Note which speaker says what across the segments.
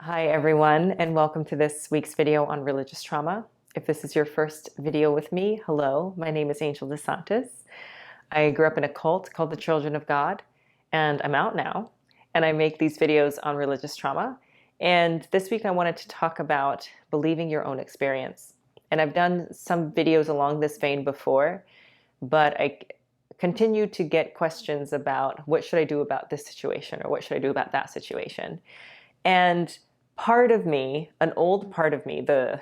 Speaker 1: Hi everyone, and welcome to this week's video on religious trauma. If this is your first video with me, hello, my name is Angel DeSantis. I grew up in a cult called the Children of God, and I'm out now, and I make these videos on religious trauma. And this week I wanted to talk about believing your own experience. And I've done some videos along this vein before, but I continue to get questions about what should I do about this situation, or what should I do about that situation. And part of me, an old part of me, the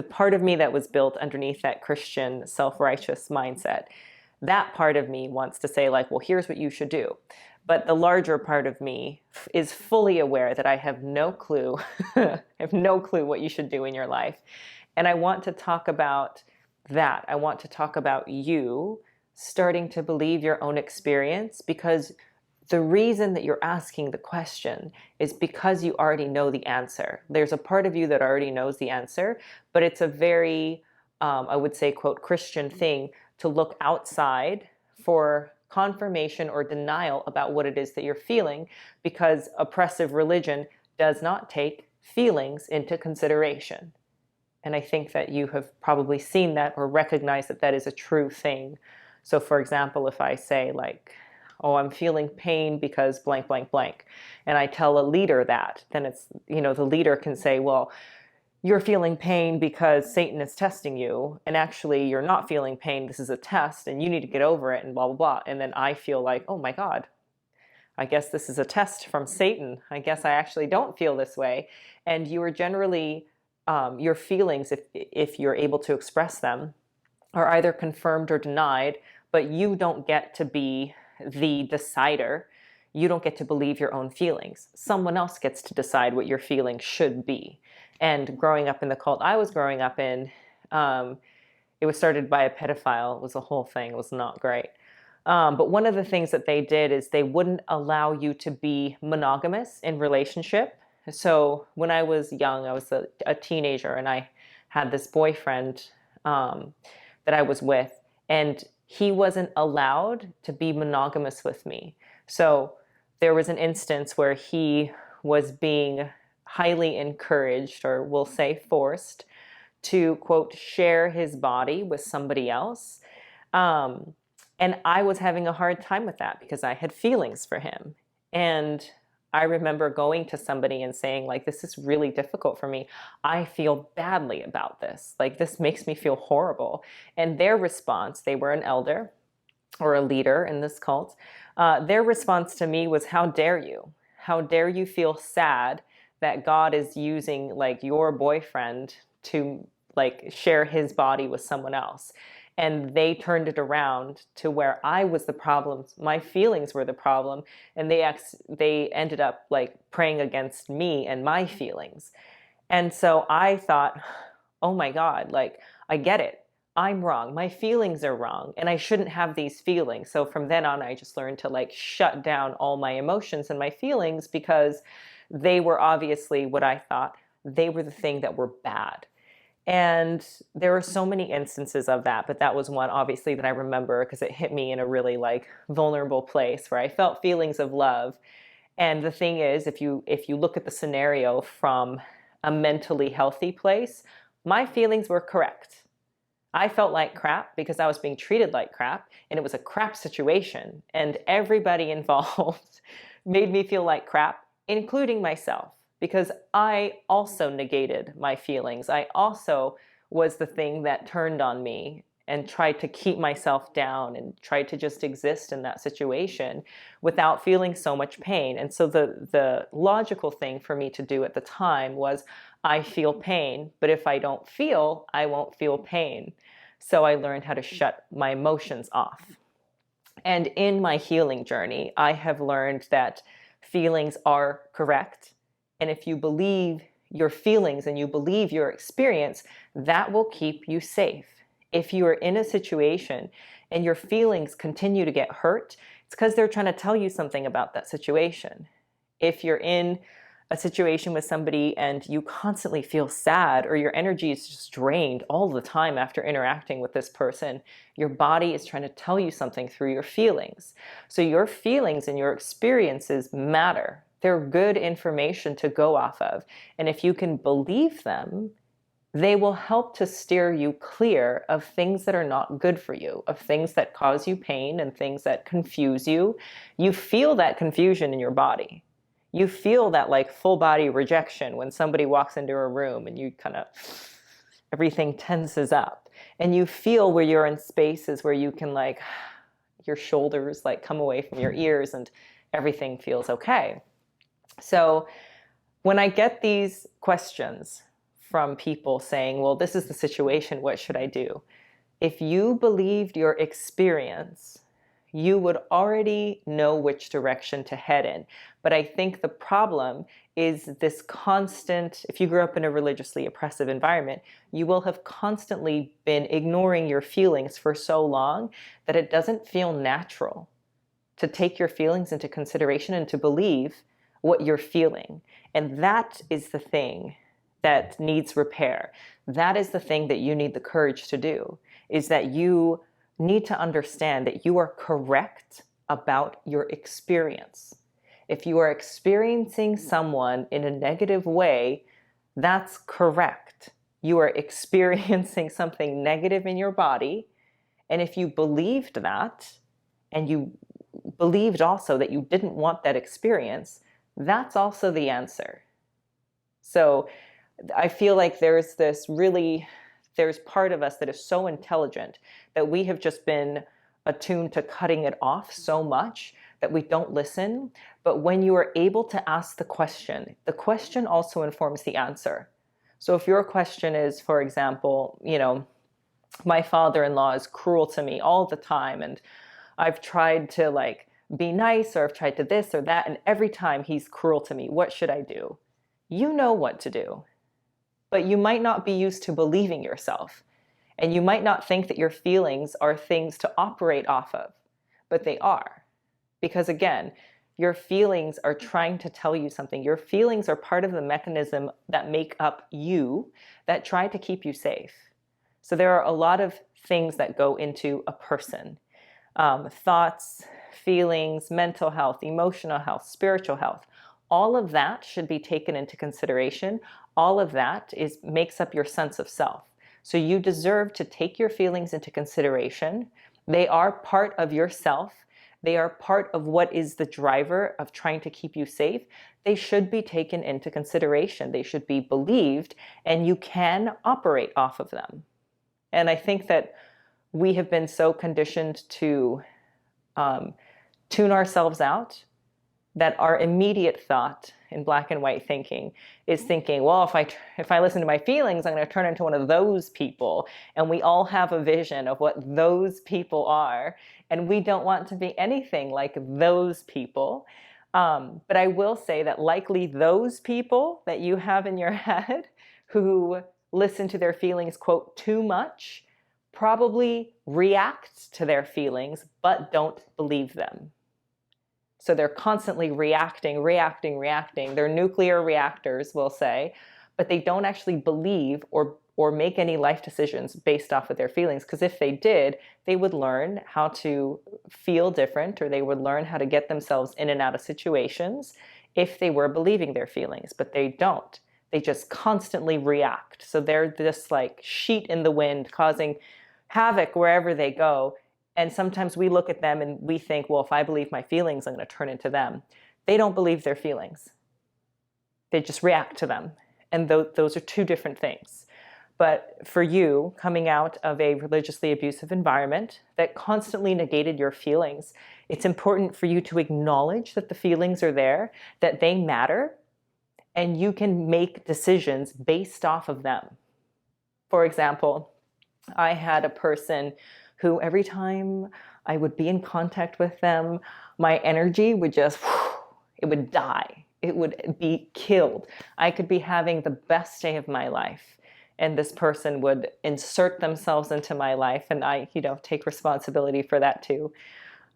Speaker 1: part of me that was built underneath that Christian self-righteous mindset, that part of me wants to say like, well, here's what you should do. But the larger part of me is fully aware that I have no clue, I have no clue what you should do in your life. And I want to talk about that. I want to talk about you starting to believe your own experience, because the reason that you're asking the question is because you already know the answer. There's a part of you that already knows the answer, but it's a very, I would say, quote, Christian thing to look outside for confirmation or denial about what it is that you're feeling, because oppressive religion does not take feelings into consideration. And I think that you have probably seen that or recognized that that is a true thing. So for example, if I say like, oh, I'm feeling pain because blank, blank, blank, and I tell a leader that, then it's, the leader can say, well, you're feeling pain because Satan is testing you, and actually you're not feeling pain, this is a test, and you need to get over it, and blah, blah, blah. And then I feel like, oh my God, I guess this is a test from Satan. I guess I actually don't feel this way. And you are generally, your feelings, if you're able to express them, are either confirmed or denied, but you don't get to be the decider. You don't get to believe your own feelings. Someone else gets to decide what your feelings should be. And growing up in the cult I was growing up in, it was started by a pedophile. It was a whole thing. It was not great. But one of the things that they did is they wouldn't allow you to be monogamous in relationship. So when I was young, I was a teenager, and I had this boyfriend that I was with, and he wasn't allowed to be monogamous with me. So there was an instance where he was being highly encouraged, or we'll say forced, to, quote, share his body with somebody else. And I was having a hard time with that because I had feelings for him. And I remember going to somebody and saying, like, this is really difficult for me. I feel badly about this. Like, this makes me feel horrible. And their response, they were an elder or a leader in this cult. Their response to me was, how dare you? How dare you feel sad that God is using like your boyfriend to like share his body with someone else? And they turned it around to where I was the problem. My feelings were the problem. And they ended up like praying against me and my feelings. And so I thought, oh my God, like, I get it. I'm wrong. My feelings are wrong, and I shouldn't have these feelings. So from then on, I just learned to like shut down all my emotions and my feelings, because they were obviously what I thought. They were the thing that were bad. And there were so many instances of that, but that was one obviously that I remember because it hit me in a really like vulnerable place where I felt feelings of love. And the thing is, if you look at the scenario from a mentally healthy place, my feelings were correct. I felt like crap because I was being treated like crap, and it was a crap situation, and everybody involved made me feel like crap, including myself, because I also negated my feelings. I also was the thing that turned on me and tried to keep myself down and tried to just exist in that situation without feeling so much pain. And so the logical thing for me to do at the time was, I feel pain, but if I don't feel, I won't feel pain. So I learned how to shut my emotions off. And in my healing journey, I have learned that feelings are correct. And if you believe your feelings and you believe your experience, that will keep you safe. If you are in a situation and your feelings continue to get hurt, it's because they're trying to tell you something about that situation. If you're in a situation with somebody and you constantly feel sad, or your energy is just drained all the time after interacting with this person, your body is trying to tell you something through your feelings. So your feelings and your experiences matter. They're good information to go off of. And if you can believe them, they will help to steer you clear of things that are not good for you, of things that cause you pain and things that confuse you. You feel that confusion in your body. You feel that like full body rejection when somebody walks into a room and you kind of, everything tenses up. And you feel where you're in spaces where you can like, your shoulders like come away from your ears and everything feels okay. So when I get these questions from people saying, well, this is the situation, what should I do? If you believed your experience, you would already know which direction to head in. But I think the problem is this constant, if you grew up in a religiously oppressive environment, you will have constantly been ignoring your feelings for so long that it doesn't feel natural to take your feelings into consideration and to believe what you're feeling. And that is the thing that needs repair. That is the thing that you need the courage to do, is that you need to understand that you are correct about your experience. If you are experiencing someone in a negative way, that's correct. You are experiencing something negative in your body. And if you believed that, and you believed also that you didn't want that experience, that's also the answer. So I feel like there's part of us that is so intelligent that we have just been attuned to cutting it off so much that we don't listen. But when you are able to ask the question also informs the answer. So if your question is, for example, my father-in-law is cruel to me all the time, and I've tried to like be nice, or I've tried to this or that, and every time he's cruel to me, what should I do? You know what to do, but you might not be used to believing yourself. And you might not think that your feelings are things to operate off of, but they are. Because again, your feelings are trying to tell you something. Your feelings are part of the mechanism that make up you, that try to keep you safe. So there are a lot of things that go into a person. Thoughts, feelings, mental health, emotional health, spiritual health. All of that should be taken into consideration. All of that makes up your sense of self. So you deserve to take your feelings into consideration. They are part of yourself. They are part of what is the driver of trying to keep you safe. They should be taken into consideration. They should be believed, and you can operate off of them. And I think that we have been so conditioned to tune ourselves out that our immediate thought in black and white thinking is thinking, well, if I listen to my feelings, I'm going to turn into one of those people. And we all have a vision of what those people are. And we don't want to be anything like those people. But I will say that likely those people that you have in your head who listen to their feelings, quote, too much, probably react to their feelings, but don't believe them. So they're constantly reacting. They're nuclear reactors, we'll say, but they don't actually believe or make any life decisions based off of their feelings. Because if they did, they would learn how to feel different, or they would learn how to get themselves in and out of situations if they were believing their feelings, but they don't. They just constantly react. So they're this like sheet in the wind causing havoc wherever they go. And sometimes we look at them and we think, well, if I believe my feelings, I'm going to turn into them. They don't believe their feelings. They just react to them. And those are two different things. But for you, coming out of a religiously abusive environment that constantly negated your feelings, it's important for you to acknowledge that the feelings are there, that they matter, and you can make decisions based off of them. For example, I had a person who every time I would be in contact with them, my energy would just, it would die. It would be killed. I could be having the best day of my life, and this person would insert themselves into my life, and I, take responsibility for that too.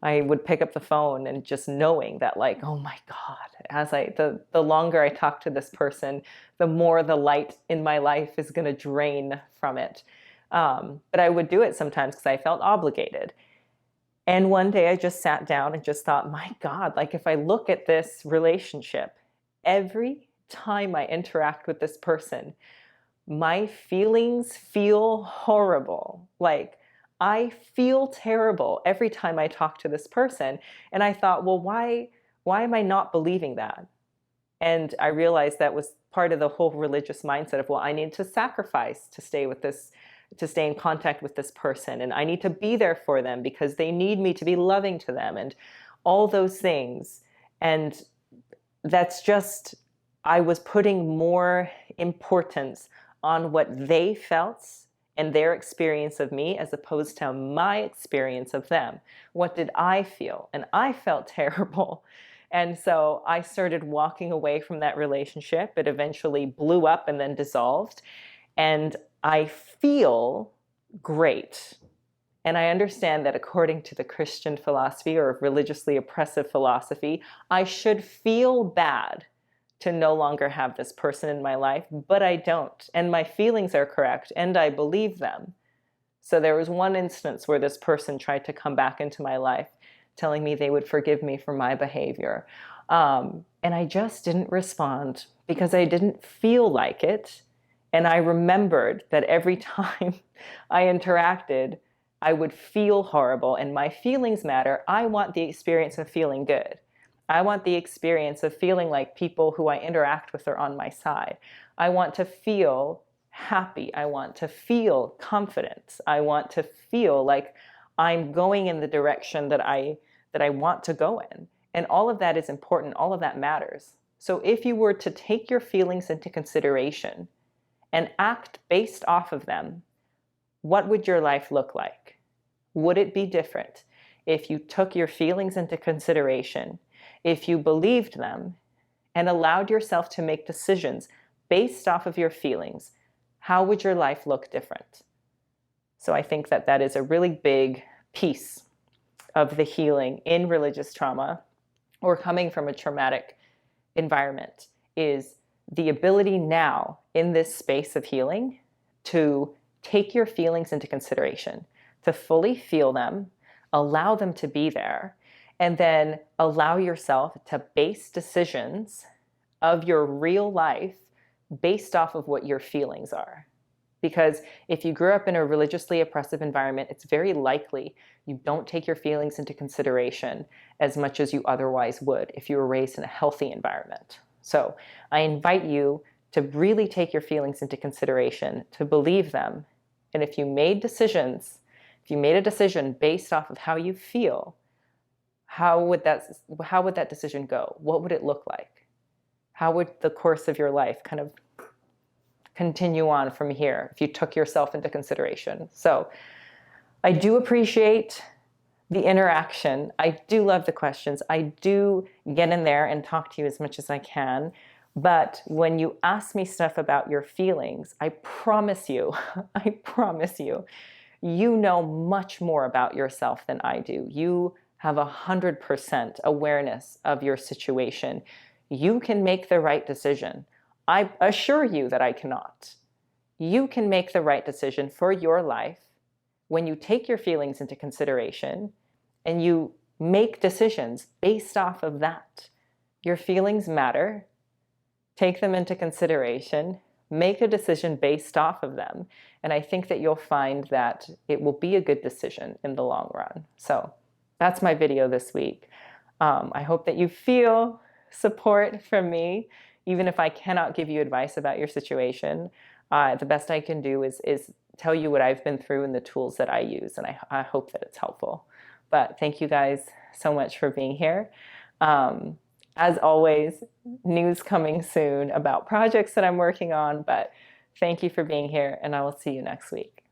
Speaker 1: I would pick up the phone and just knowing that like, oh my God, the longer I talk to this person, the more the light in my life is going to drain from it. But I would do it sometimes because I felt obligated. And one day I just sat down and just thought, my God, like if I look at this relationship, every time I interact with this person, my feelings feel horrible. Like I feel terrible every time I talk to this person. And I thought, well, why am I not believing that? And I realized that was part of the whole religious mindset of, well, I need to sacrifice to stay with this, to stay in contact with this person. And I need to be there for them because they need me to be loving to them and all those things. And that's just, I was putting more importance on what they felt and their experience of me as opposed to my experience of them. What did I feel? And I felt terrible. And so I started walking away from that relationship. It eventually blew up and then dissolved. And I feel great. And I understand that according to the Christian philosophy or religiously oppressive philosophy, I should feel bad to no longer have this person in my life, but I don't. And my feelings are correct, and I believe them. So there was one instance where this person tried to come back into my life, telling me they would forgive me for my behavior. And I just didn't respond because I didn't feel like it. And I remembered that every time I interacted, I would feel horrible, and my feelings matter. I want the experience of feeling good. I want the experience of feeling like people who I interact with are on my side. I want to feel happy. I want to feel confident. I want to feel like I'm going in the direction that I want to go in. And all of that is important. All of that matters. So if you were to take your feelings into consideration and act based off of them, what would your life look like? Would it be different if you took your feelings into consideration, if you believed them, and allowed yourself to make decisions based off of your feelings? How would your life look different? So I think that that is a really big piece of the healing in religious trauma or coming from a traumatic environment, is the ability now in this space of healing to take your feelings into consideration, to fully feel them, allow them to be there, and then allow yourself to base decisions of your real life based off of what your feelings are. Because if you grew up in a religiously oppressive environment, it's very likely you don't take your feelings into consideration as much as you otherwise would if you were raised in a healthy environment. So I invite you to really take your feelings into consideration, to believe them. And if you made decisions, if you made a decision based off of how you feel, how would that decision go? What would it look like? How would the course of your life kind of continue on from here if you took yourself into consideration? So I do appreciate the interaction. I do love the questions. I do get in there and talk to you as much as I can. But when you ask me stuff about your feelings, I promise you, you know much more about yourself than I do. You have 100% awareness of your situation. You can make the right decision. I assure you that I cannot. You can make the right decision for your life when you take your feelings into consideration and you make decisions based off of that. Your feelings matter. Take them into consideration. Make a decision based off of them. And I think that you'll find that it will be a good decision in the long run. So that's my video this week. I hope that you feel support from me, even if I cannot give you advice about your situation. The best I can do is tell you what I've been through and the tools that I use, and I hope that it's helpful. But thank you guys so much for being here. As always, news coming soon about projects that I'm working on, but thank you for being here, and I will see you next week.